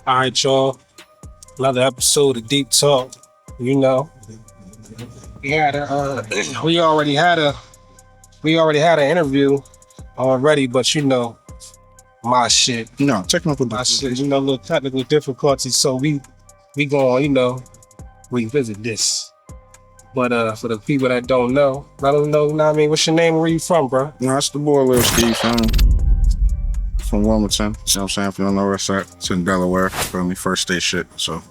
All right, y'all. Another episode of Deep Talk. You know, we had a, we already had an interview already, but you know, my shit, No, technical my difficulties. shit, you know, little technical difficulties. So we gonna, you know, revisit this. But for the people that don't know, let them know. You know what I mean, what's your name? Where you from, bro? No, that's the boy LILSKIII from Wilmington. You know what I'm saying? If you don't know where it's at, it's in Delaware. Feel me? First state shit. So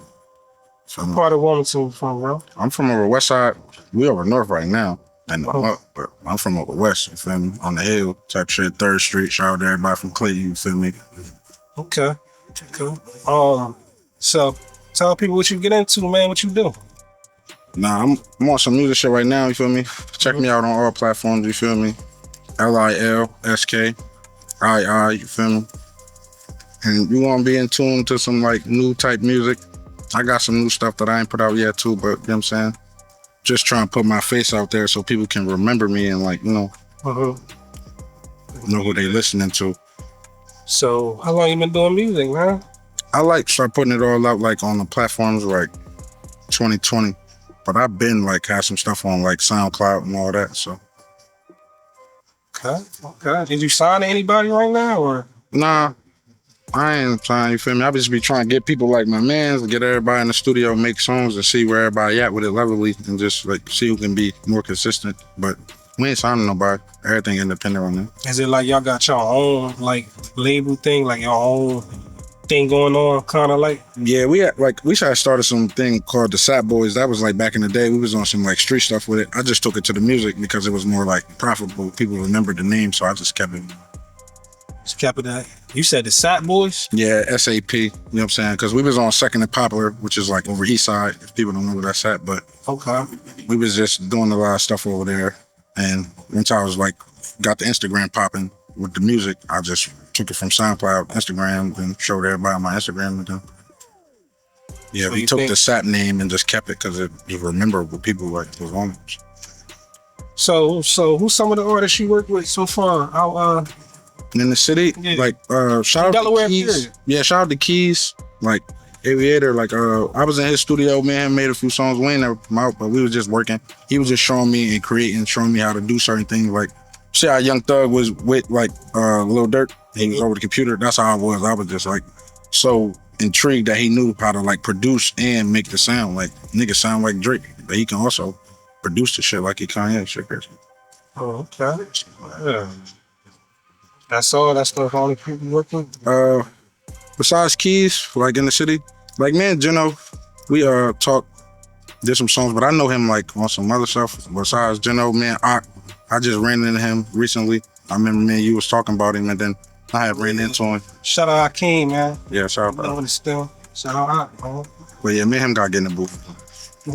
What part of Wilmington you from, bro? I'm from over west side. We over north right now. And Oh. but I'm from over west, you feel me? On the hill type shit, 3rd Street. Shout out to everybody from Clayton, you feel me? Okay. So tell people what you get into, man. What you do? Nah, I'm on some music shit right now, you feel me? Check me out on all platforms, you feel me? LILSKIII, you feel me? And you wanna be in tune to some like new type music. I got some new stuff that I ain't put out yet too, but you know what I'm saying? Just trying to put my face out there so people can remember me and like, know who they listening to. So how long you been doing music, man? I like start putting it all out like on the platforms like 2020. But I've been like had some stuff on like SoundCloud and all that, so. Okay. Did you sign to anybody right now, or? Nah, I ain't trying, you feel me? I just be trying to get people like my mans, get everybody in the studio, make songs and see where everybody at with it levelly and just like see who can be more consistent. But we ain't signing nobody. Everything independent right now. Is it like y'all got your own like label thing, like your own thing going on, kind of like? Yeah, we started some thing called the Sap Boys. That was like back in the day. We was on some like street stuff with it. I just took it to the music because it was more like profitable. People remembered the name, so I just kept it. Just kept it that. You said the Sap Boys? Yeah, SAP. You know what I'm saying? Because we was on Second and Popular, which is like over East Side. If people don't know where that's at, but Okay. we was just doing a lot of stuff over there. And once I was like got the Instagram popping with the music, I just took it from SoundCloud, Instagram, and showed everybody my Instagram. And then, yeah, So we you took think- the SAP name and just kept it because it was memorable. People like was on it. So who's some of the artists you work with so far? Out In the city, Yeah. like shout out Delaware, to Keys. period. Yeah, shout out to Keys. Like Aviator, like I was in his studio, man, made a few songs. We ain't never come out, but we was just working. He was just showing me and creating, showing me how to do certain things. Like see how Young Thug was with like Lil Durk. He was over the computer. That's how I was. I was just like so intrigued that he knew how to like produce and make the sound. Like nigga sound like Drake, but he can also produce the shit like he Kanye shit. oh, okay. Yeah. That's all. That's the only people working. Besides Keys, like in the city, like me and Gino, we talked, did some songs, but I know him like on some other stuff. Besides Gino, man, I just ran into him recently. I remember me and you was talking about him, and then I had ran into him. Shout out Hakeem, man. Yeah, shout You out. know it's still. Shout out, man. But yeah, me and him got get in the booth.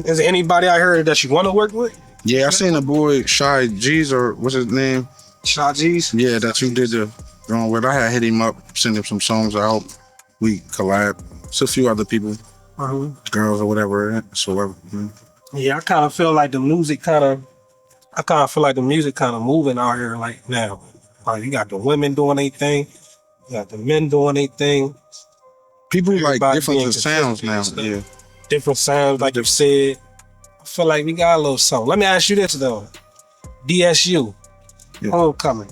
Is there anybody I heard that you want to work with? Yeah, I seen the boy Shy G's or what's his name? Shot G's? Yeah, that you did the drawing with. I had hit him up, send him some songs. I hope we collab. It's a few other people, girls or whatever. So Yeah, I kind of feel like the music kind of moving out here like now. Like you got the women doing their thing, you got the men doing their thing. people like Everybody different being sounds now. consistent. Yeah. Different sounds, like you said. I feel like we got a little something. Let me ask you this though. DSU, Yeah. Homecoming.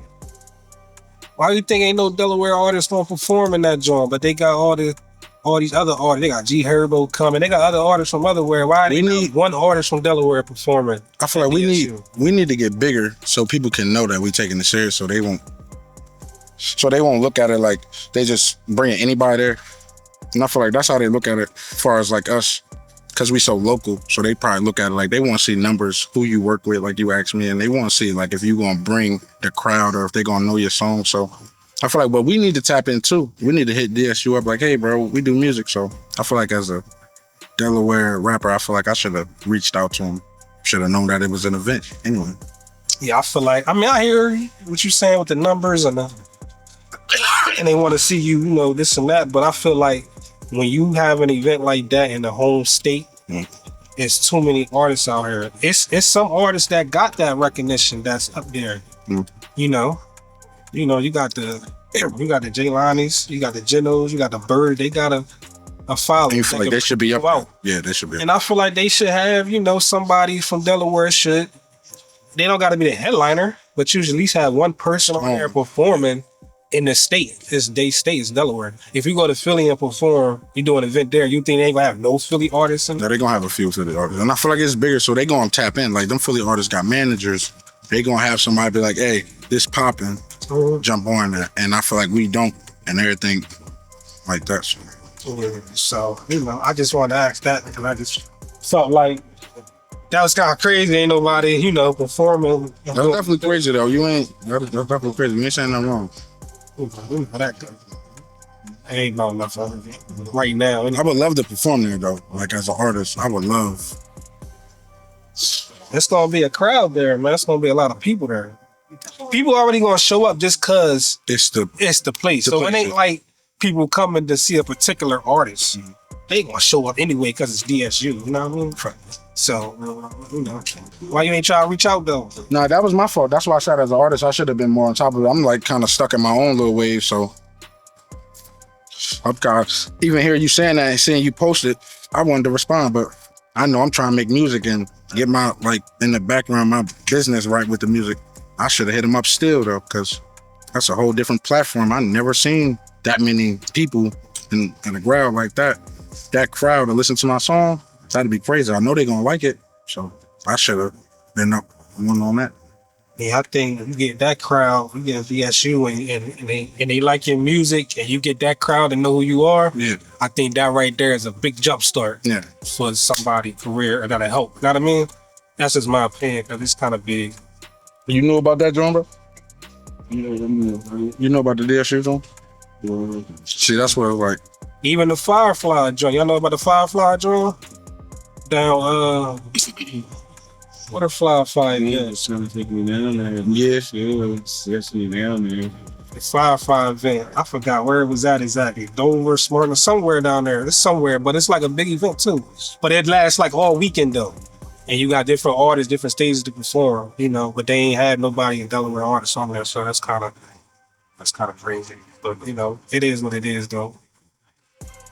Why you think ain't no Delaware artists gonna perform in that joint? But they got all these other artists. They got G Herbo coming. They got other artists from otherwhere. Why they need one artist from Delaware performing? I feel like DSU? we need to get bigger so people can know that we taking it serious, so they won't look at it like they just bringing anybody there. And I feel like that's how they look at it as far as like us, because we so local. So they probably look at it like they want to see numbers, who you work with, like you asked me, and they want to see like if you gonna bring the crowd or if they gonna know your song. So I feel like what we need to tap into, we need to hit DSU up like, hey bro, we do music. So I feel like as a Delaware rapper, I feel like I should have reached out to him. Should have known that it was an event anyway. Yeah, I feel like, I hear what you're saying with the numbers and they want to see you, you know, this and that. But I feel like when you have an event like that in the home state, it's too many artists out here. It's some artists that got that recognition that's up there. You know, you got the J-Lanies, you got the Genos, you got the Bird. They got a following. You feel like they should be up out. there. Yeah, they should be up. And I feel like they should have, you know, somebody from Delaware should. They don't got to be the headliner, but you should at least have one person on there performing in the state. They state is Delaware. If you go to Philly and perform, you do an event there, you think they ain't gonna have no Philly artists in there? They gonna have a few Philly artists, and I feel like it's bigger, so they gonna tap in. Like them Philly artists got managers. They gonna have somebody be like, "Hey, this popping, jump on there." And I feel like we don't, and everything like that. So you know, I just wanted to ask that because I just felt like that was kind of crazy. Ain't nobody, you know, performing. That's definitely crazy though. That's definitely crazy. You ain't saying nothing wrong. Ain't no nothing right now. I would love to perform there though. Like as an artist, I would love. It's gonna be a crowd there, man. It's gonna be a lot of people there. People already gonna show up just cause it's the place. So it ain't like people coming to see a particular artist. They gonna show up anyway cause it's DSU. You know what I mean? So you know, why you ain't trying to reach out though? Nah, that was my fault. That's why I said as an artist, I should have been more on top of it. I'm like kind of stuck in my own little wave. So I'm kind of, even hear you saying that and seeing you post it, I wanted to respond, but I know I'm trying to make music and get my, like, in the background, my business right with the music. I should have hit him up still, though, because that's a whole different platform. I never seen that many people in a crowd like that. That crowd to listen to my song, that'd be crazy. I know they're going to like it, so I should have been up one on that. Yeah, I think you get that crowd, you get VSU and they like your music and you get that crowd and know who you are. Yeah. I think that right there is a big jump start for somebody's career that'll help. You know what I mean? That's just my opinion because it's kind of big. You know about that, John, bro? You know about the DSU, John? Yeah. See, that's what it was like. Even the Firefly joint. Y'all know about the Firefly joint? Down, what a Firefly is. Trying to take me down there. Yes. Yes, me down there. The Firefly event. I forgot where it was at exactly. Dover, Smyrna, somewhere down there. It's somewhere, but it's like a big event too. But it lasts like all weekend though. And you got different artists, different stages to perform, you know, but they ain't had nobody in Delaware artists on there, so that's kind of crazy. But you know, it is what it is though.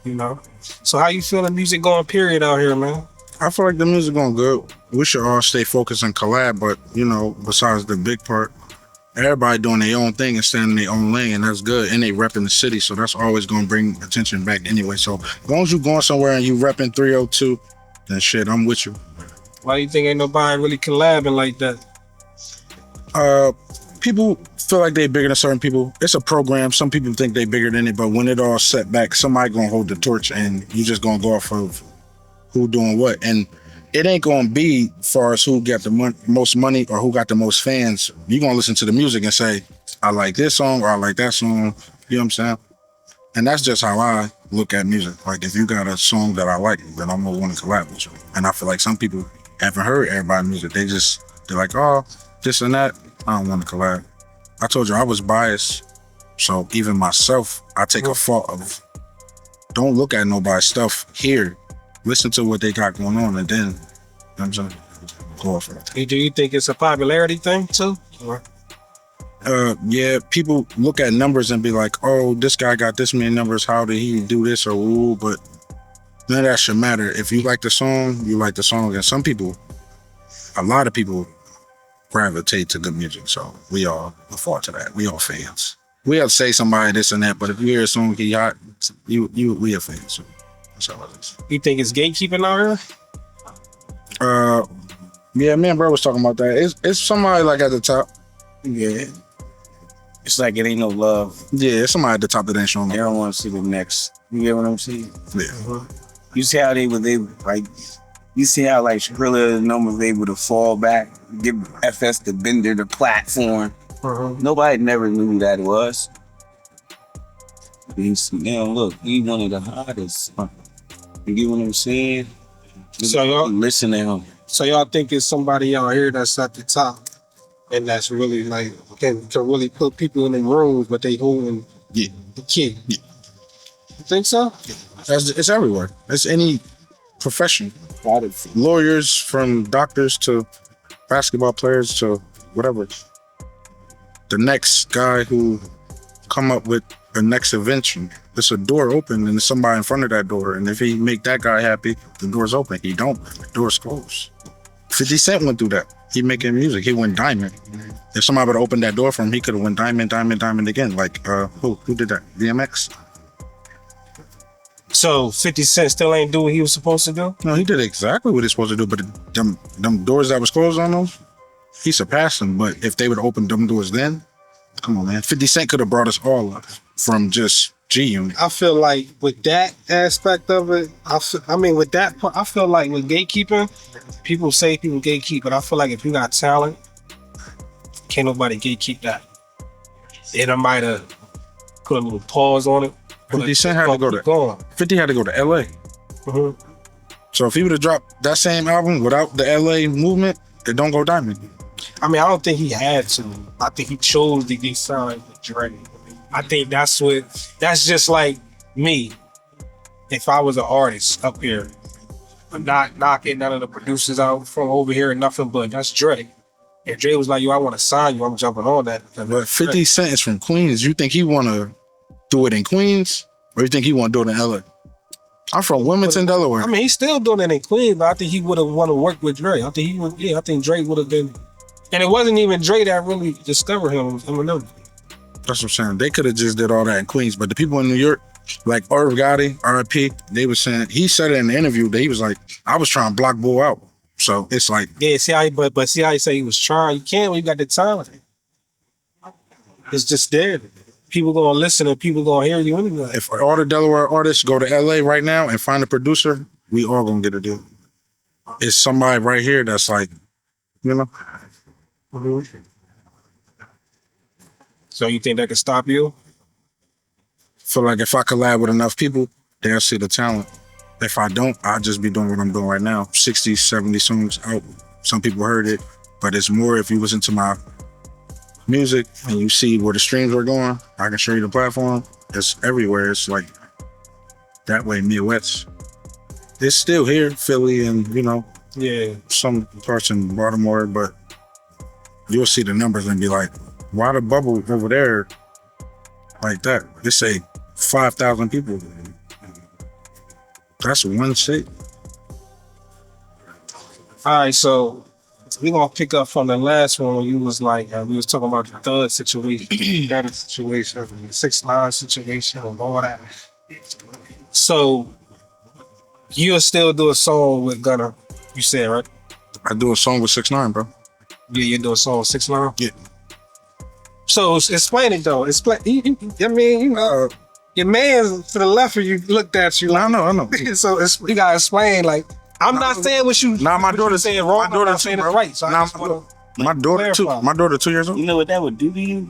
You know. So how you feeling music going period out here, man? I feel like the music going good. We should all stay focused and collab, but you know, besides the big part, everybody doing their own thing and staying in their own lane, and that's good. And they repping the city, so that's always going to bring attention back anyway. So as long as you going somewhere and you repping 302, then shit, I'm with you. Why do you think ain't nobody really collabing like that? People feel like they bigger than certain people. It's a program. Some people think they bigger than it, but when it all set back, somebody gonna hold the torch, and you just gonna go off of who doing what. And it ain't gonna be far as who got the most money or who got the most fans. You gonna listen to the music and say, I like this song or I like that song. You know what I'm saying? And that's just how I look at music. Like if you got a song that I like, then I'm gonna want to collab with you. And I feel like some people haven't heard everybody's music. They're like, oh, this and that. I don't want to collab. I told you I was biased. So even myself, I take a fault of don't look at nobody's stuff here. Listen to what they got going on, and then, you know what I'm saying, go off it. Do you think it's a popularity thing too? Or? Yeah, people look at numbers and be like, oh, this guy got this many numbers, how did he do this or ooh, but none of that should matter. If you like the song, you like the song. And some people, a lot of people gravitate to good music, so we all look forward to that. We all fans. We have to say somebody this and that, but if you hear a song he hot, we are fans. So that's all it is. You think it's gatekeeping out here? Yeah, me and bro was talking about that. It's somebody like at the top. Yeah. It's like it ain't no love. Yeah, it's somebody at the top that ain't showing They don't want to see the next. You get what I'm saying? Yeah. You see how they was able, like, you see how like Skrilla and them was able to fall back, give FS the Bender the platform. Nobody never knew who that was. Now look, he one of the hottest. You get what I'm saying? So y'all listen to him. So y'all think it's somebody out here that's at the top and that's really like can really put people in the rooms, but they holding the key. Yeah. You think so? It's everywhere. It's any profession. Lawyers, from doctors to basketball players to whatever. The next guy who come up with a next invention. There's a door open and there's somebody in front of that door. And if he make that guy happy, the door's open. He don't, the door's closed. 50 Cent went through that. He making music. He went diamond. If somebody would have opened that door for him, he could have went diamond, diamond, diamond again. Like who did that? DMX. So 50 Cent still ain't do what he was supposed to do? No, he did exactly what he's supposed to do. But them doors that was closed on those, he surpassed them. But if they would have opened them doors then, come on, man. 50 Cent could have brought us all up from just G-Unit. I feel like with that aspect of it, with that part, I feel like with gatekeeping, people say people gatekeep, but I feel like if you got talent, can't nobody gatekeep that. It might have put a little pause on it. 50 Cent had to go to 50 had to go to LA. Mm-hmm. So if he would have dropped that same album without the LA movement, it don't go diamond. I don't think he had to. I think he chose to get signed with Dre. I think that's just like me. If I was an artist up here, I'm not knocking none of the producers out from over here and nothing, but that's Dre. And Dre was like, yo, I want to sign you, I'm jumping on that. But 50 Cent is from Queens. You think he want to do it in Queens, or you think he want to do it in LA? I'm from Wilmington, Delaware. He's still doing it in Queens, but I think he would have want to work with Dre. I think Dre would have been, and it wasn't even Dre that really discovered him. That's what I'm saying. They could have just did all that in Queens, but the people in New York, like Irv Gotti, R.I.P., they were saying, he said it in the interview that he was like, I was trying to block Bull out. So it's like, yeah, see how he say he was trying. You can't when you got the talent. It's just there. People gonna listen and people gonna hear you anyway. If all the Delaware artists go to LA right now and find a producer, we all gonna get a deal. It's somebody right here that's like, you know. Mm-hmm. So you think that could stop you? Feel like if I collab with enough people, they'll see the talent. If I don't, I'll just be doing what I'm doing right now. 60, 70 songs out. Some people heard it, but it's more if you listen to my music and you see where the streams are going. I can show you the platform. It's everywhere. It's like that way, Midwest. It's still here, Philly, and some parts in Baltimore, but you'll see the numbers and be like, why the bubble over there like that? They say 5,000 people. That's one state. All right, so we're gonna pick up from the last one when you was like, we was talking about the third situation, that situation, the 6ix9ine situation, and all that. So you'll still do a song with Gunna, you said, right? I do a song with 6ix9ine, bro. Yeah, you do a song with 6ix9ine? Yeah. So explain it though. Your man to the left of you looked at you like, I know. So you gotta explain, like, I'm not saying what you. My daughter's saying wrong. My daughter saying it's right. So my daughter 2 years old. You know what that would do to you?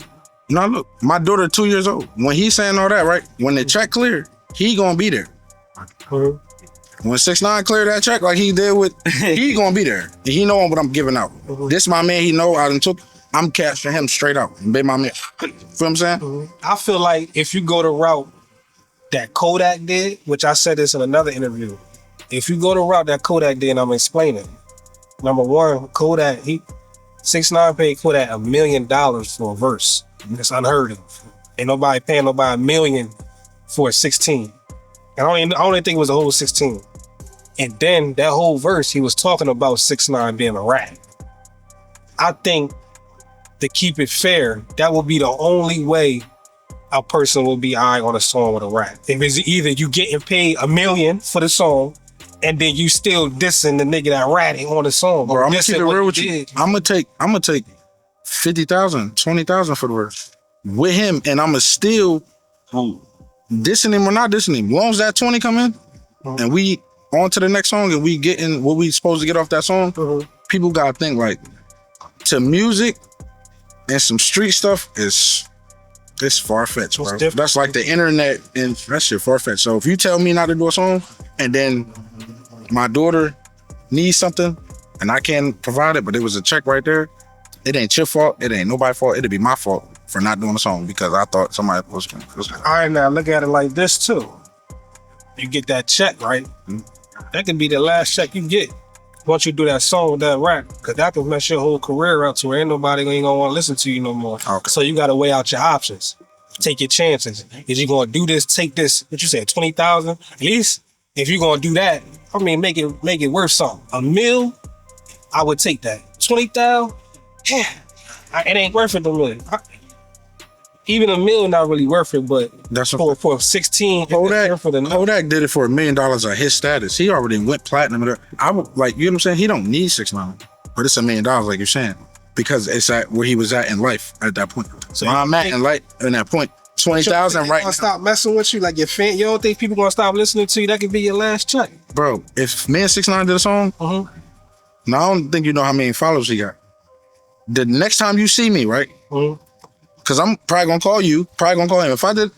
No, look, my daughter 2 years old. When he's saying all that, right? When the check cleared, he gonna be there. Mm-hmm. When 6ix9ine cleared that check, like he did with, he gonna be there. And he know what I'm giving out. Mm-hmm. This my man. He know I done took. I'm cashing him straight out. Be my man. Feel what I'm saying? Mm-hmm. I feel like if you go the route that Kodak did, which I said this in another interview, if you go the route that Kodak did, and I'm explaining. Number one, Kodak, 6ix9ine paid Kodak $1 million for a verse. That's unheard of. Ain't nobody paying nobody $1 million for a 16. And I don't even think it was a whole 16. And then that whole verse, he was talking about 6ix9ine being a rat. I think to keep it fair, that will be the only way a person will be eye on a song with a rap. If it's either you getting paid $1 million for the song, and then you still dissing the nigga that ratting on the song. Bro, I'm gonna keep it real with you. I'm gonna take 50,000, 20,000 for the verse with him, and I'm gonna still dissing him or not dissing him. As long as that 20 come in, and we on to the next song, and we getting what we supposed to get off that song, people gotta think like, to music and some street stuff it's far-fetched, bro. That's like the internet, and that shit far-fetched. So if you tell me not to do a song, and then my daughter needs something, and I can't provide it, but it was a check right there, it ain't your fault, it ain't nobody's fault, it'll be my fault for not doing a song because I thought somebody was gonna. All right, now look at it like this too. You get that check, right? That can be the last check you get once you do that song with that rap, because that can mess your whole career up to where ain't nobody ain't gonna want to listen to you no more. Okay. So you gotta weigh out your options. take your chances. Is you gonna do this? Take this. What you said, 20,000? At least if you're gonna do that, I mean, make it worth something. $1 million, I would take that. 20,000, yeah, it ain't worth it. $1 million. Even $1 million not really worth it, but That's for 16, Kodak did it for $1 million at his status. He already went platinum. I would like, you know what I'm saying? He don't need 6 9 but it's $1 million, like you're saying, because it's at where he was at in life at that point. So where I'm at in life in that point, 20,000 right now. Stop messing with you, like your fan. You don't think people gonna stop listening to you? That could be your last check, bro. If me and 6 9 did a song, now I don't think you know how many followers he got. The next time you see me, right? Because I'm probably gonna call you, probably gonna call him. If I did,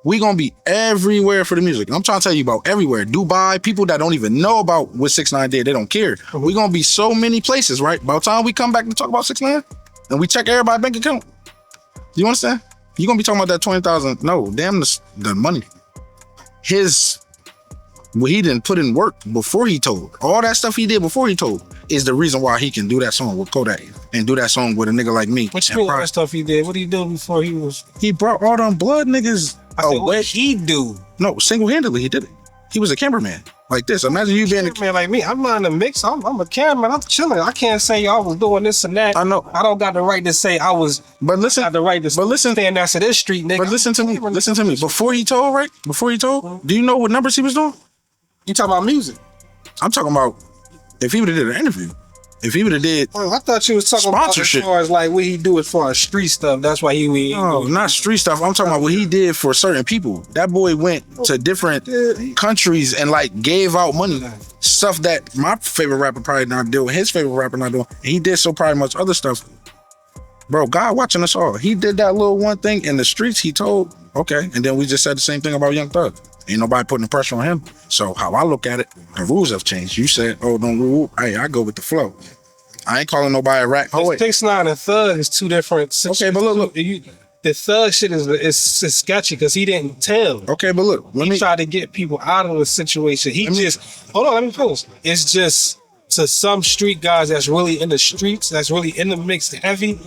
we gonna be everywhere for the music. I'm trying to tell you about everywhere. Dubai, people that don't even know about what 6 9 did, they don't care. We gonna be so many places, right? By the time we come back to talk about 6 9 and we check everybody's bank account, you understand? You gonna be talking about that 20,000? No, damn the money. What he didn't put in work before he told. All that stuff he did before he told is the reason why he can do that song with Kodak and do that song with a nigga like me. What you mean all that stuff he did? What did he do before he was? He brought all them blood niggas away. What he do? No, single-handedly he did it. He was a cameraman like this. Imagine you being a cameraman like me. I'm not in the mix. I'm a cameraman. I'm chilling. I can't say I was doing this and that. I know. I don't got the right to say I was. But listen, got the right to stand next to this street nigga. But listen to me. Listen to me. Before he told, right? Before he told, do you know what numbers he was doing? You talking about music? I'm talking about if he would have did an interview. If he would have did I thought you was talking sponsorship. About as far as like what he do as far as street stuff. That's why he No, not street stuff. I'm talking about what he did for certain people. That boy went to different countries and like gave out money. Stuff that my favorite rapper probably not doing, his favorite rapper not doing. And he did so probably much other stuff. Bro, God watching us all. He did that little one thing in the streets, he told, okay. And then we just said the same thing about Young Thug. Ain't nobody putting the pressure on him. So how I look at it, the rules have changed. You said, oh, don't rule. Hey, I go with the flow. I ain't calling nobody a rat. Oh, wait. 6 9 and Thug is two different situations. Okay, but look. The Thug shit is sketchy because he didn't tell. Okay, but look. He tried to get people out of the situation. Hold on, let me finish. It's just to some street guys that's really in the streets, that's really in the mix heavy,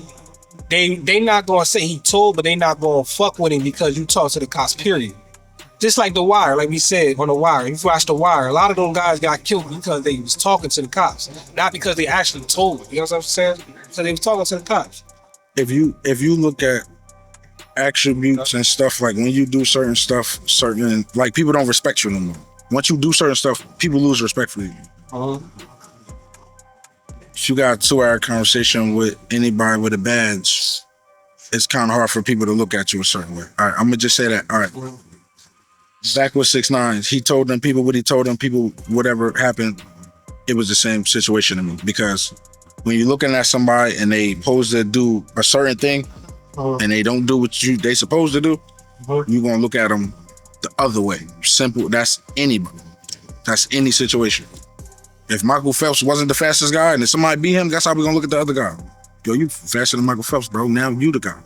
they not gonna say he told, but they not gonna fuck with him because you talk to the cops, period. Just like The Wire, like we said on The Wire. If you watch The Wire, a lot of them guys got killed because they was talking to the cops, not because they actually told them. You know what I'm saying? So they was talking to the cops. If you look at attributes and stuff, like when you do certain stuff, like people don't respect you no more. Once you do certain stuff, people lose respect for you. If you got a 2-hour conversation with anybody with a badge, it's kind of hard for people to look at you a certain way. All right, I'm gonna just say that. All right. Back with 6 9 he told them people what he told them people, whatever happened, it was the same situation to me. Because when you're looking at somebody and they supposed to do a certain thing and they don't do what they supposed to do, you're gonna look at them the other way. Simple. That's anybody. That's any situation. If Michael Phelps wasn't the fastest guy and if somebody beat him, that's how we're gonna look at the other guy. Yo, you faster than Michael Phelps, bro. Now you the guy.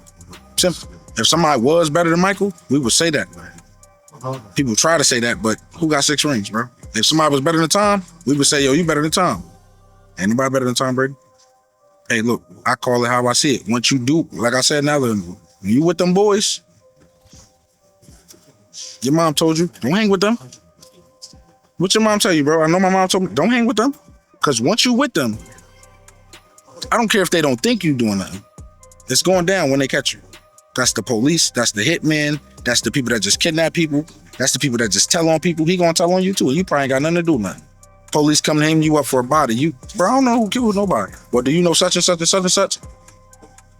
Simple. If somebody was better than Michael, we would say that. People try to say that, but who got 6 rings, bro? If somebody was better than Tom, we would say, yo, you better than Tom. Anybody better than Tom Brady? Hey, look, I call it how I see it. Once you do, like I said now, when you with them boys, your mom told you, don't hang with them. What your mom tell you, bro? I know my mom told me, don't hang with them. Because once you with them, I don't care if they don't think you doing nothing. It's going down when they catch you. That's the police, that's the hitman, that's the people that just kidnap people, that's the people that just tell on people. He gonna tell on you too, and you probably ain't got nothing to do with nothing. Police come and hang you up for a body. Bro, I don't know who killed nobody. Well, do you know such and such and such and such?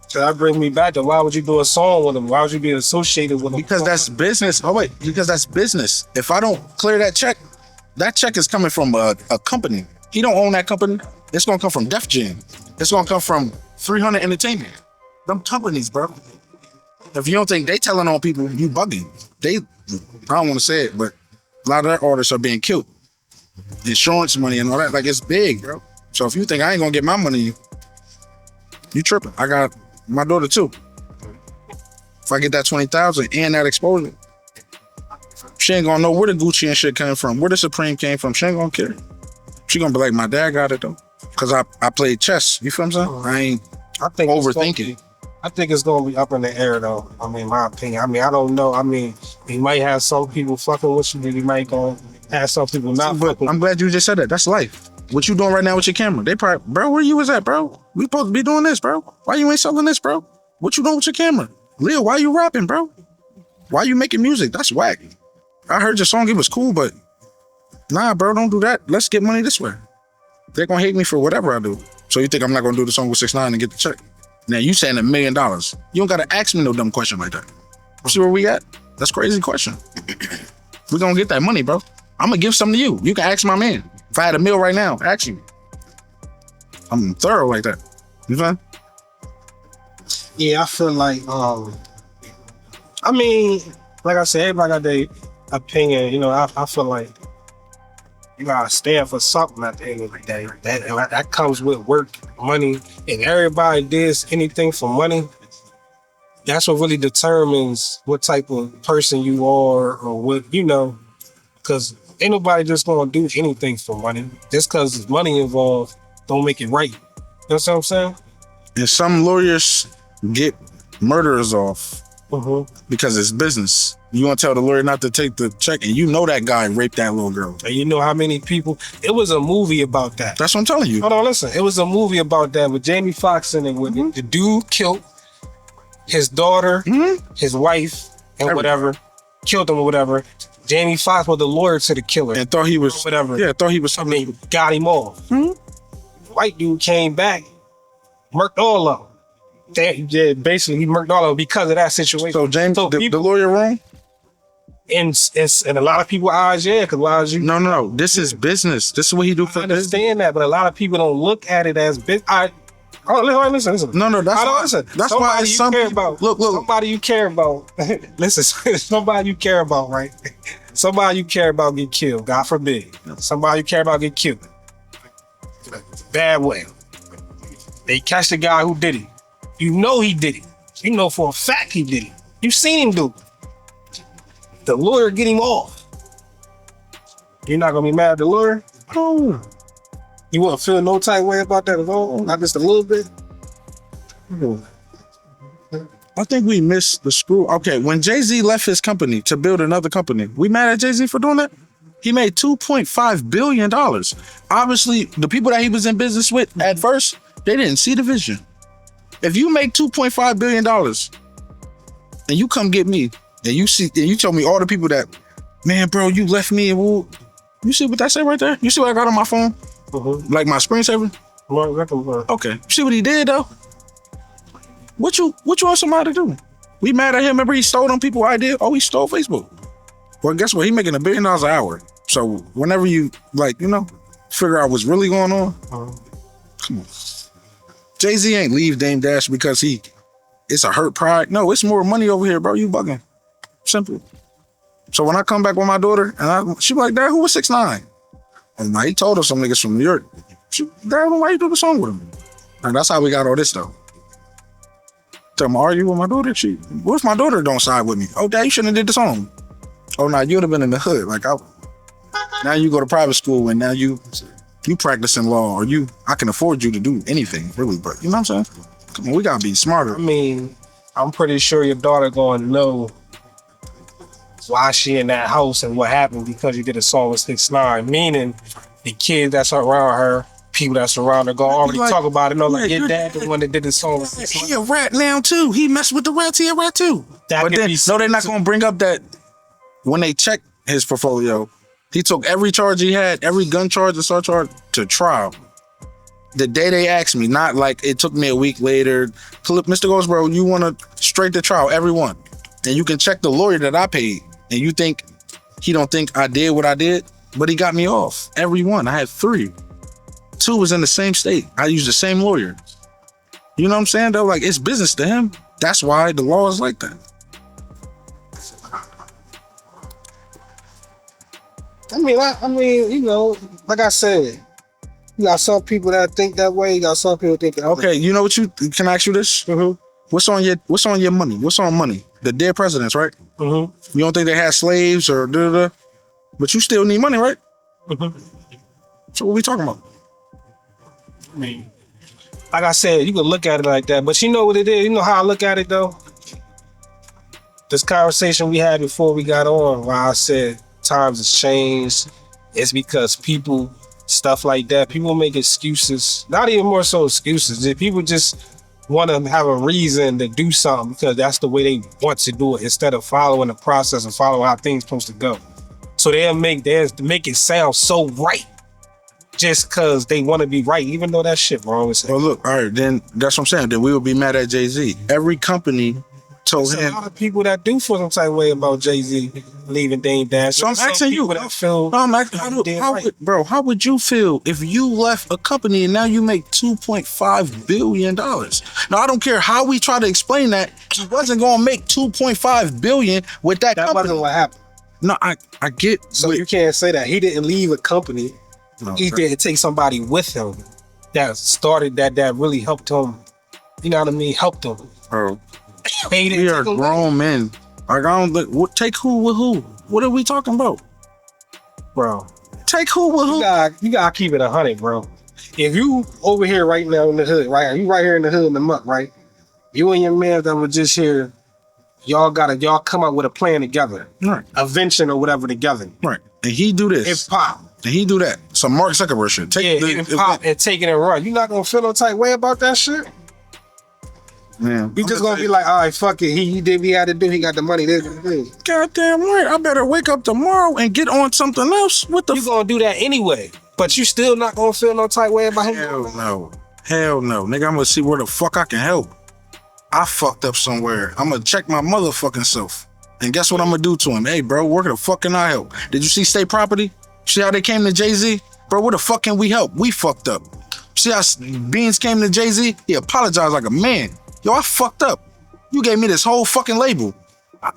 So that brings me back to why would you do a song with him? Why would you be associated with him? Because that's business. Oh wait, because that's business. If I don't clear that check is coming from a company. He don't own that company. It's gonna come from Def Jam. It's gonna come from 300 Entertainment. Them companies, bro. If you don't think they telling on people, you bugging. I don't want to say it, but a lot of their artists are being killed. Insurance money and all that, like it's big, bro. So if you think I ain't gonna get my money, you tripping. I got my daughter too. If I get that 20,000 and that exposure, she ain't gonna know where the Gucci and shit came from, where the Supreme came from. She ain't gonna care. She gonna be like, my dad got it though. Cause I played chess. You feel what I'm saying? I think overthinking. I think it's gonna be up in the air though. I mean, my opinion. I mean, I don't know. I mean, you might have some people fucking with you, but you might gonna have some people not But fucking. I'm glad you just said that. That's life. What you doing right now with your camera? They probably, bro, where you was at, bro? We supposed to be doing this, bro. Why you ain't selling this, bro? What you doing with your camera? Lil, why you rapping, bro? Why you making music? That's whack. I heard your song, it was cool, but nah, bro, don't do that. Let's get money this way. They're gonna hate me for whatever I do. So you think I'm not gonna do the song with 6ix9ine and get the check? Now you saying $1 million. You don't gotta ask me no dumb question like that. See where we at? That's a crazy question. We gonna get that money, bro. I'm gonna give something to you. You can ask my man. If I had $1 million right now, ask you. I'm thorough like that. You know? Yeah, I feel like I mean, like I said, everybody got their opinion. You know, I feel like you gotta stand for something at the end of the day. That comes with work, money, and everybody does anything for money. That's what really determines what type of person you are, or what, you know, because ain't nobody just gonna do anything for money. Just because there's money involved, don't make it right. You know what I'm saying? And some lawyers get murderers off because it's business. You want to tell the lawyer not to take the check, and you know that guy raped that little girl. And you know how many people? It was a movie about that. That's what I'm telling you. Hold on, listen. It was a movie about that with Jamie Foxx in it. With the dude killed his daughter, his wife, and whatever, killed him or whatever. Jamie Foxx was the lawyer to the killer And thought he was whatever. Yeah, thought he was I something. mean, got him off. White dude came back, murked all of them. Yeah, basically, he murked all of them because of that situation. So James, the people, lawyer wrong? in a lot of people's eyes, yeah, because why is you? No. This is business. This is what he do I for this. understand that, but a lot of people don't look at it as business. Listen. No, that's I don't why. listen. That's Somebody why you some care people, about. look. Somebody you care about. Listen, somebody you care about, right? Somebody you care about get killed. God forbid. Somebody you care about get killed. Bad way. They catch the guy who did it. You know he did it. You know for a fact he did it. You seen him do it. The lawyer get him off. You're not gonna be mad at the lawyer? No. You wouldn't feel no type way about that at all? Not just a little bit? I think we missed the screw. Okay, when Jay-Z left his company to build another company, we mad at Jay-Z for doing that? He made $2.5 billion. Obviously, the people that he was in business with at first, they didn't see the vision. If you make $2.5 billion and you come get me and you tell me all the people that, man, bro, you left me and you see what that say right there? You see what I got on my phone? Like my screensaver? Okay. You see what he did though? What you want somebody to do? We mad at him. Remember he stole them people idea? Oh, he stole Facebook. Well, guess what? He making $1 billion an hour. So whenever you figure out what's really going on, come on. Jay-Z ain't leave Dame Dash because it's a hurt pride. No, it's more money over here, bro. You bugging. Simple. So when I come back with my daughter, and she be like, Dad, who was 6ix9ine? And he told her some niggas from New York. Dad, why you do the song with him? And that's how we got all this though. Tell him, argue with my daughter? What if my daughter don't side with me? Oh, Dad, you shouldn't have did the song. Oh, no, you would have been in the hood. Now you go to private school and now you practicing law, or I can afford you to do anything, really. But you know what I'm saying? Come on, we gotta be smarter. I mean, I'm pretty sure your daughter gonna know why she in that house and what happened because you did a song with 6ix9ine. Meaning, the kids that's around her, people that's around her, gonna already talk about it. No, like your dad, the one that did the song with 6ix9ine. He a rat now too. He messed with the rats. He a rat too. But then, no, they're not gonna bring up that when they check his portfolio, he took every charge he had, every gun charge, assault charge, to trial. The day they asked me, not like it took me a week later. Mr. Goldsboro, you want to straight to trial, everyone. And you can check the lawyer that I paid. And you think he don't think I did what I did, but he got me off. Every one. I had 3. 2 was in the same state. I used the same lawyer. You know what I'm saying, though? Like, it's business to him. That's why the law is like that. I mean, you know, like I said, you got some people that think that way. You got some people think that. Okay, you know what can I ask you this? What's on your money? What's on money? The dead presidents, right? You don't think they had slaves or da-da-da? But you still need money, right? So what we talking about? I mean, like I said, you can look at it like that. But you know what it is? You know how I look at it though? This conversation we had before we got on, where I said times has changed, it's because people, stuff like that, people make excuses. Not even more so excuses. If people just want to have a reason to do something because that's the way they want to do it, instead of following the process and following how things supposed to go. So they'll make it sound so right just because they want to be right, even though that shit wrong. Well, look, all right, then that's what I'm saying. Then we would be mad at Jay-Z. Every company told There's him. a lot of people that do feel some type of way about Jay-Z leaving Dame Dash. So I'm asking you, that feel I'm asking, how would you feel if you left a company and now you make $2.5 billion? Now, I don't care how we try to explain that. He wasn't going to make $2.5 billion with that company. That wasn't what happened. No, I get. So you can't say that. He didn't leave a company. No, he didn't take somebody with him that started that really helped him. You know what I mean? Helped him. Bro, We we are grown men. Like, I don't take who with who. What are we talking about? Bro. Take who with who? You gotta keep it 100, bro. If you over here right now in the hood, right? You right here in the hood in the muck, right? You and your man that were just here, y'all come up with a plan together. Right. A venture or whatever together. Right. And he do this. It pop. And he do that. Some Mark Zuckerberg shit. And pop and take it and run. You not gonna feel no type way about that shit? Man, You just gonna be like, all right, fuck it. He did what he had to do. He got the money. Goddamn right. I better wake up tomorrow and get on something else. What the You gonna do that anyway, but you still not gonna feel no type way about him. Hell no. Hell no. Nigga, I'm gonna see where the fuck I can help. I fucked up somewhere. I'm gonna check my motherfucking self. And guess what I'm gonna do to him? Hey, bro, where the fuck can I help? Did you see State Property? See how they came to Jay-Z? Bro, where the fuck can we help? We fucked up. See how Beans came to Jay-Z? He apologized like a man. Yo, I fucked up. You gave me this whole fucking label.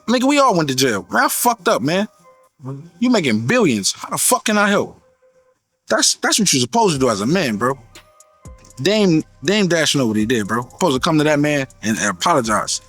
Nigga, we all went to jail. Man, I fucked up, man. You making billions. How the fuck can I help? That's what you're supposed to do as a man, bro. Dame Dash know what he did, bro. Supposed to come to that man and apologize.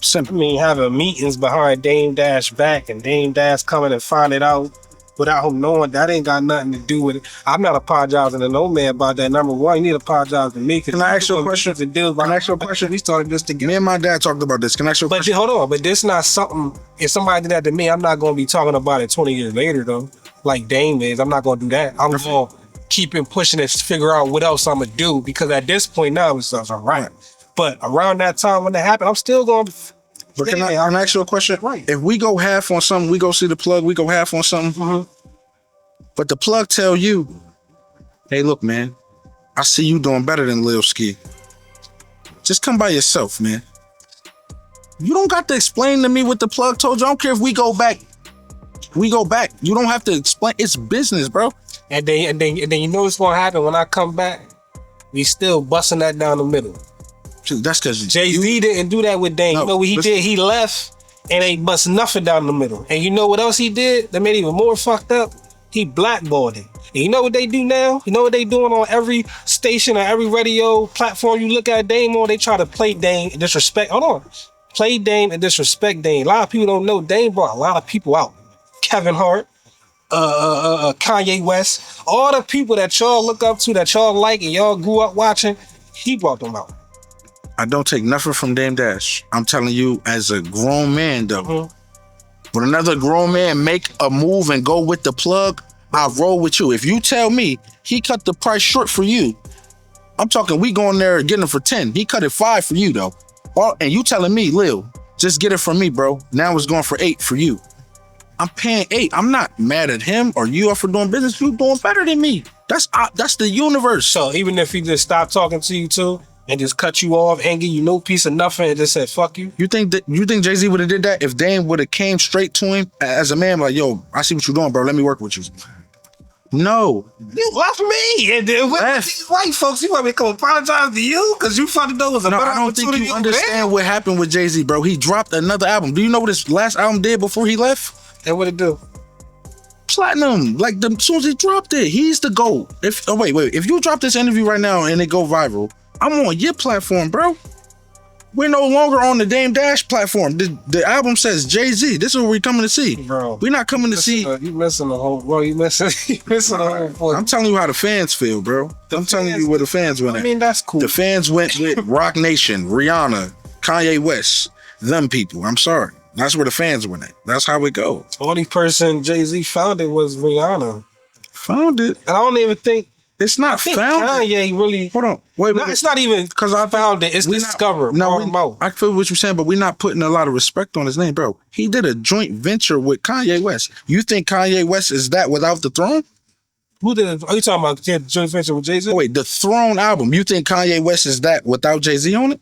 Simple. I mean, having meetings behind Dame Dash back and Dame Dash coming and find it out without him knowing, that ain't got nothing to do with it. I'm not apologizing to no man about that. Number one, you need to apologize to me. Can I ask you a question? Can I ask you a question? We started this together. Me and my dad talked about this. Can I ask you a But question? hold on, but this not something, if somebody did that to me, I'm not going to be talking about it 20 years later though, like Dame is. I'm not going to do that. I'm going to keep him pushing and figure out what else I'm going to do, because at this point now, it's all right. But around that time when that happened, I'm still going to... But can I ask you a question? Right. If we go half on something, we go see the plug, we go half on something, but the plug tell you, hey, look, man, I see you doing better than LILSKIII. Just come by yourself, man. You don't got to explain to me what the plug told you. I don't care if we go back. We go back. You don't have to explain. It's business, bro. And then you know what's going to happen when I come back? We still busting that down the middle. That's because Jay-Z didn't do that with Dame. No, you know what he did? He left and ain't bust nothing down the middle. And you know what else he did that made it even more fucked up? He blackballed it. And you know what they do now? You know what they doing on every station or every radio platform you look at Dame on? They try to play Dame and disrespect. Hold on. Play Dame and disrespect Dame. A lot of people don't know Dame brought a lot of people out. Kevin Hart, Kanye West, all the people that y'all look up to, that y'all like and y'all grew up watching, he brought them out. I don't take nothing from Dame Dash. I'm telling you, as a grown man, though, when another grown man make a move and go with the plug, I'll roll with you. If you tell me he cut the price short for you, I'm talking we going there and getting it for 10. He cut it 5 for you, though. And you telling me, Lil, just get it from me, bro. Now it's going for 8 for you. I'm paying 8. I'm not mad at him or you for doing business. You doing better than me. That's the universe. So even if he just stopped talking to you too and just cut you off and give you no piece of nothing and just said fuck you, you think Jay-Z would have did that if Dame would have came straight to him as a man, like, yo, I see what you're doing, bro. Let me work with you. No. you left me, and then with these white folks, you want me to come apologize to you because you fucking know it was a better I don't think opportunity you over understand what happened with Jay-Z, bro. He dropped another album. Do you know what his last album did before he left? there. And what it do? Platinum. Like, as soon as he dropped it, he's the GOAT. Wait. If you drop this interview right now and it go viral, I'm on your platform, bro. We're no longer on the Dame Dash platform. The album says Jay-Z. This is what we're coming to see. Bro. We're not coming to see. You missing the whole, bro. You missing the whole point. I'm telling you how the fans feel, bro. I'm telling you where the fans went at. I mean, that's cool. The fans went with Rock Nation, Rihanna, Kanye West, them people. I'm sorry. That's where the fans went at. That's how it goes. The only person Jay-Z founded was Rihanna. Founded? And I don't even think it's not founded. Kanye really. Hold on. Wait. No, it's not even because I found it. It's discovered. No, I feel what you're saying, but we're not putting a lot of respect on his name, bro. He did a joint venture with Kanye West. You think Kanye West is that without the throne? Who did it? Are you talking about the joint venture with Jay-Z? Oh, wait, the Throne album. You think Kanye West is that without Jay-Z on it?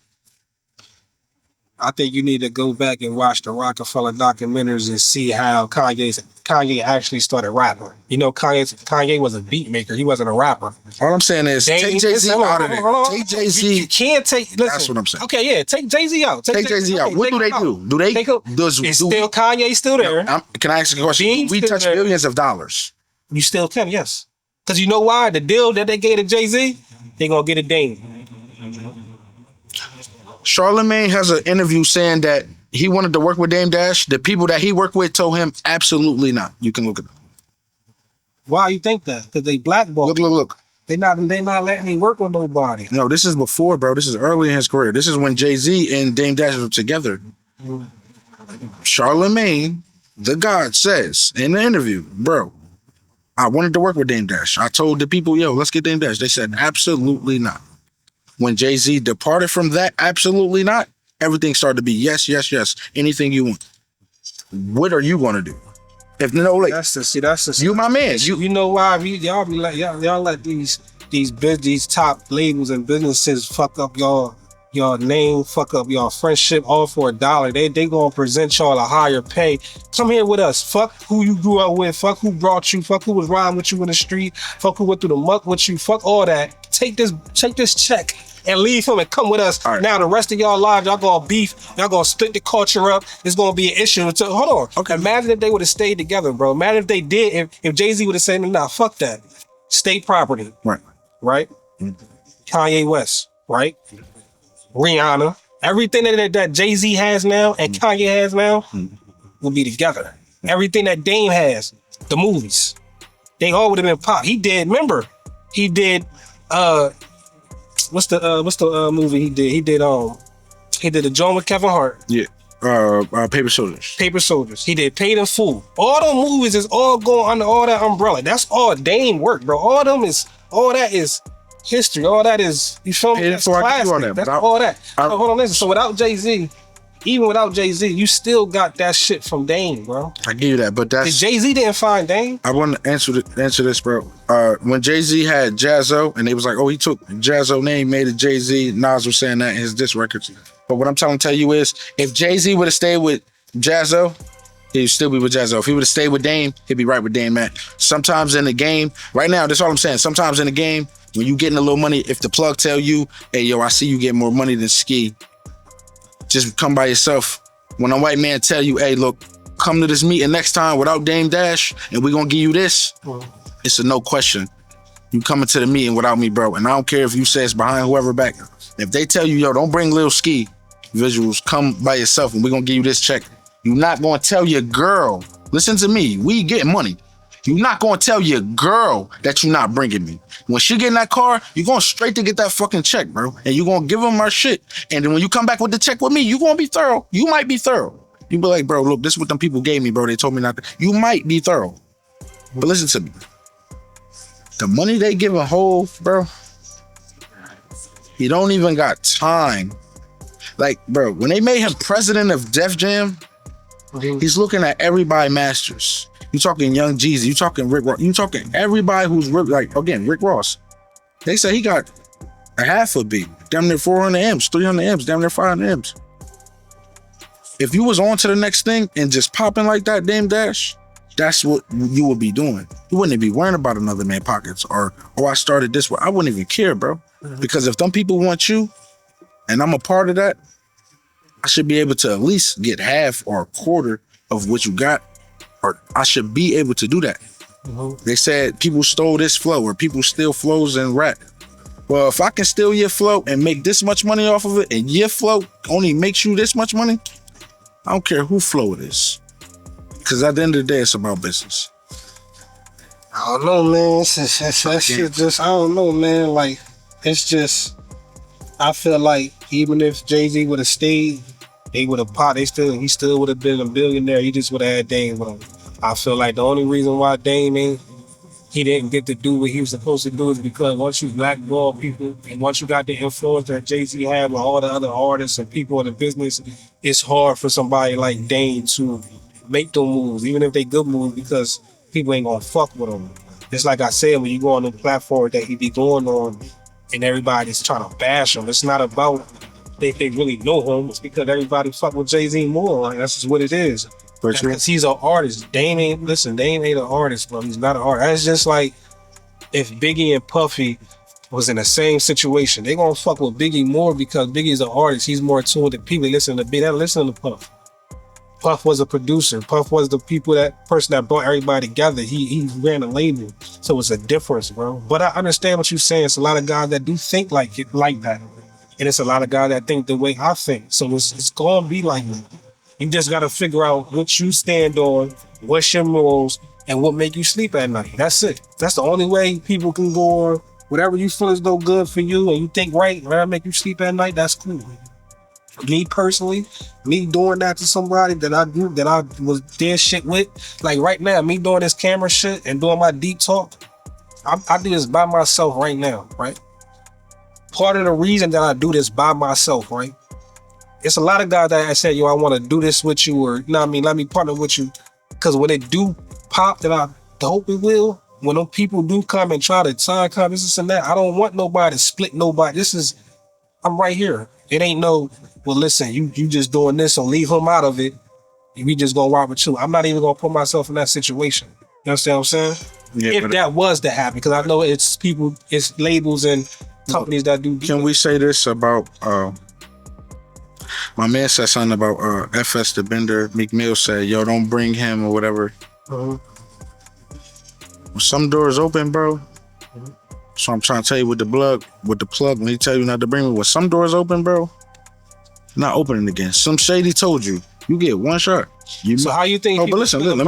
I think you need to go back and watch the Rockefeller documentaries and see how Kanye actually started rapping. You know, Kanye was a beat maker. He wasn't a rapper. All I'm saying is take Jay-Z out of there. Take Jay-Z. You can't take. Listen, that's what I'm saying. Okay, yeah, take Jay-Z out. Take Jay-Z out. What do they do? Do they? Still Kanye still there? Can I ask you a question? We touch billions of dollars. You still can, yes. Because you know why? The deal that they gave to Jay-Z, they gonna get a Dame. Charlemagne has an interview saying that he wanted to work with Dame Dash. The people that he worked with told him absolutely not. You can look at them. Why you think that? Because they blackballed. Look. They not letting him work with nobody. No, this is before, bro. This is early in his career. This is when Jay-Z and Dame Dash were together. Charlemagne, the God, says in the interview, bro, I wanted to work with Dame Dash. I told the people, yo, let's get Dame Dash. They said absolutely not. When Jay-Z departed from that, absolutely not, everything started to be yes, yes, yes. Anything you want. What are you gonna do? If no, like that's the you my man. You know why y'all be like y'all let these top labels and businesses fuck up y'all name, fuck up y'all friendship, all for $1. They gonna present y'all a higher pay. Come here with us. Fuck who you grew up with. Fuck who brought you. Fuck who was riding with you in the street. Fuck who went through the muck with you. Fuck all that. Take this check and leave him and come with us. Right. Now the rest of y'all lives, y'all gonna beef. Y'all gonna split the culture up. It's gonna be an issue. So, hold on. Okay. Imagine if they would have stayed together, bro. Imagine if they did. If Jay-Z would have said, "Nah, fuck that. State property." Right. Mm-hmm. Kanye West. Right. Rihanna. Everything that Jay-Z has now and Kanye has now will be together. Everything that Dame has, the movies, they all would have been pop. He did. Remember, he did. What's the movie he did? He did a joint with Kevin Hart. Yeah. Paper Soldiers. Paper Soldiers. He did Paid in Full. All them movies is all going under all that umbrella. That's all Dame work, bro. All that is history. All that is, you feel me? That's classic. That's all that. Hold on, listen. So without Jay-Z, even without Jay-Z, you still got that shit from Dame, bro. I give you that, but that's... Jay-Z didn't find Dame. I want to answer this, bro. When Jay-Z had Jazzo, and they was like, oh, he took Jazzo name, made it Jay-Z. Nas was saying that in his diss records. But what I'm trying to tell you is, if Jay-Z would have stayed with Jazzo, he'd still be with Jazzo. If he would have stayed with Dame, he'd be right with Dame, man. Sometimes in the game, right now, that's all I'm saying. Sometimes in the game, when you getting a little money, if the plug tell you, hey, yo, I see you get more money than Ski, just come by yourself. When a white man tell you, hey, look, come to this meeting next time without Dame Dash, and we're going to give you this, it's a no question. You coming to the meeting without me, bro. And I don't care if you say it's behind whoever back. If they tell you, yo, don't bring LILSKIII visuals, come by yourself and we're going to give you this check. You're not going to tell your girl, listen to me, we get money. You're not going to tell your girl that you're not bringing me. When she get in that car, you're going straight to get that fucking check, bro. And you're going to give them our shit. And then when you come back with the check with me, you're going to be thorough. You might be thorough. You be like, bro, look, this is what them people gave me, bro. They told me not to. You might be thorough. But listen to me. The money they give a Hov, bro, he don't even got time. Like, bro, when they made him president of Def Jam, he's looking at everybody masters. You talking Young Jeezy, you talking Rick Ross, you talking everybody who's like, again, Rick Ross. They say he got a half a beat, damn near 400 M's, 300 M's, damn near 500 M's. If you was on to the next thing and just popping like that, Dame Dash, that's what you would be doing. You wouldn't be worrying about another man's pockets or, oh, I started this way. I wouldn't even care, bro. Because if them people want you and I'm a part of that, I should be able to at least get half or a quarter of what you got, or I should be able to do that. They said people stole this flow or people steal flows and rap. well, if I can steal your flow and make this much money off of it, and your flow only makes you this much money, I don't care who flow it is. Because at the end of the day, it's about business. I don't know, man. That shit just, I don't know, man. Like, it's just, I feel like even if Jay-Z would have stayed, he would have popped. He still would have been a billionaire. He just would have had Dame with him. I feel like the only reason why Dame he didn't get to do what he was supposed to do is because once you blackball people and once you got the influence that Jay-Z had with all the other artists and people in the business, it's hard for somebody like Dame to make them moves, even if they good moves, because people ain't gonna fuck with them. Just like I said, when you go on the platform that he be going on and everybody's trying to bash him, it's not about they really know him. It's because everybody fuck with Jay-Z more. Like, that's just what it is. Because he's an artist. Dame ain't an artist, bro. He's not an artist. That's just like if Biggie and Puffy was in the same situation. They gonna fuck with Biggie more because Biggie's an artist. He's more attuned to people. They listen to Biggie. They listen to Puff. Puff was a producer. Puff was the person that brought everybody together. He ran a label. So it's a difference, bro. But I understand what you're saying. It's a lot of guys that do think like that. And it's a lot of guys that think the way I think. So it's gonna be like that. You just gotta figure out what you stand on, what's your morals, and what make you sleep at night. That's it. That's the only way people can go on. Whatever you feel is no good for you and you think right, whatever make you sleep at night, that's cool. Me personally, me doing that to somebody that I was dead shit with, like right now, me doing this camera shit and doing my deep talk, I do this by myself right now, right? Part of the reason that I do this by myself, right? It's a lot of guys that I said, yo, I want to do this with you, or you know what I mean, let me partner with you. Because when it do pop, that I hope it will, when them people do come and try to sign contracts, this and that, I don't want nobody to split nobody. I'm right here. It ain't no, well, listen, you just doing this, so leave him out of it. And we just gonna rock with you. I'm not even gonna put myself in that situation. You understand what I'm saying? Yeah, if that was to happen, because I know it's people, it's labels and companies that do. Can we say this about, my man said something about FS the Bender. Meek Mill said, yo, don't bring him or whatever. When some doors open, bro. So I'm trying to tell you with the plug, when he tell you not to bring me, when some doors open, bro, not opening again. Some shady told you, you get one shot. So how you think? Oh, but listen, let me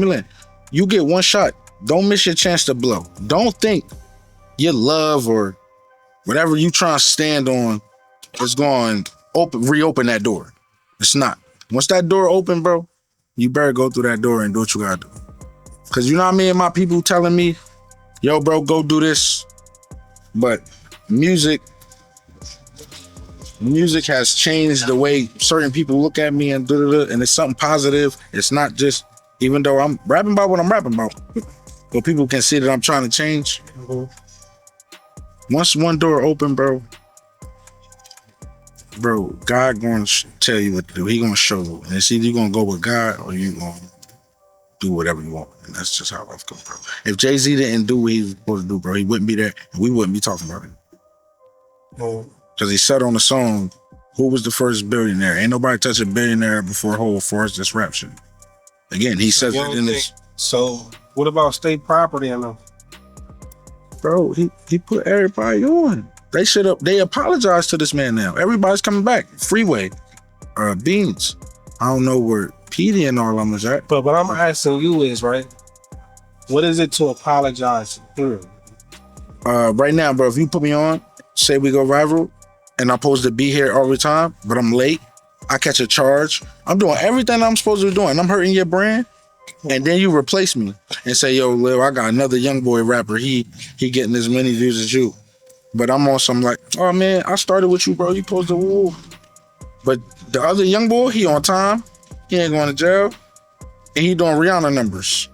land. You get one shot. Don't miss your chance to blow. Don't think your love or whatever you trying to stand on is going reopen that door. It's not. Once that door open, bro, you better go through that door and do what you gotta do. Cause you know what I mean? My people telling me, yo, bro, go do this. But music has changed the way certain people look at me and and it's something positive. It's not just, even though I'm rapping about what I'm rapping about, but people can see that I'm trying to change. Once one door open, bro, God gonna tell you what to do. He gonna show you. And it's either you gonna go with God or you gonna do whatever you want. And that's just how life goes, bro. If Jay-Z didn't do what he was supposed to do, bro, he wouldn't be there and we wouldn't be talking about it. Because he said on the song, who was the first billionaire? Ain't nobody touched a billionaire before Hov for us this rap shit. Again, he says it in this. So what about state property and them? Bro, he put everybody on. They apologized to this man now. Everybody's coming back. Freeway, Beans. I don't know where Petey and all of them is at. But what I'm asking you is, right, what is it to apologize for? Right now, bro, if you put me on, say we go rival, and I'm supposed to be here all the time, but I'm late, I catch a charge, I'm doing everything I'm supposed to be doing, I'm hurting your brand, and then you replace me and say, yo, Lil, I got another young boy rapper, he getting as many views as you. But I'm on some like, oh man, I started with you, bro, you supposed to woo. But the other young boy, he on time, he ain't going to jail, and he doing Rihanna numbers.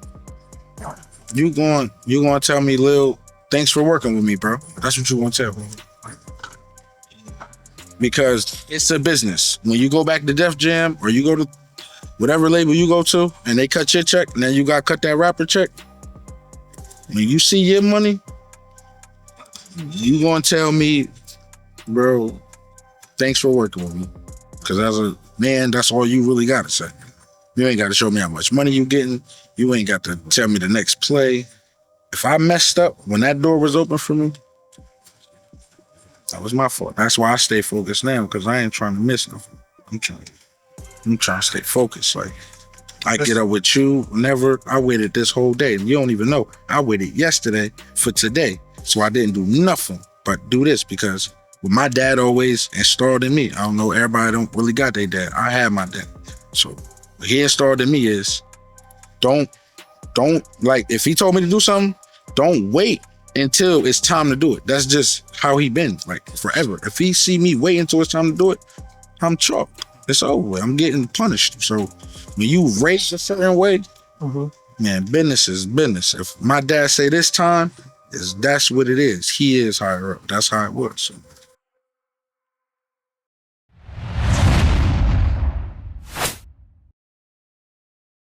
You going to tell me, Lil, thanks for working with me, bro. That's what you want to tell me. Because it's a business. When you go back to Def Jam or you go to whatever label you go to and they cut your check, and then you got to cut that rapper check, when you see your money, you going to tell me, bro, thanks for working with me. Because as a man, that's all you really got to say. You ain't got to show me how much money you getting. You ain't got to tell me the next play. If I messed up when that door was open for me, That was my fault. That's why I stay focused now, because I ain't trying to miss nothing. I'm trying to stay focused. Like, I get up with you, I waited this whole day. You don't even know. I waited yesterday for today. So I didn't do nothing but do this, because what my dad always installed in me, I don't know, everybody don't really got their dad. I had my dad. So what he installed in me is, don't, like, if he told me to do something, don't wait until it's time to do it. That's just how he been, like, forever. If he see me wait until it's time to do it, I'm chalked. It's over with. I'm getting punished. So when you race a certain way, man, business is business. If my dad say this time, that's what it is. He is higher up. That's how it works. So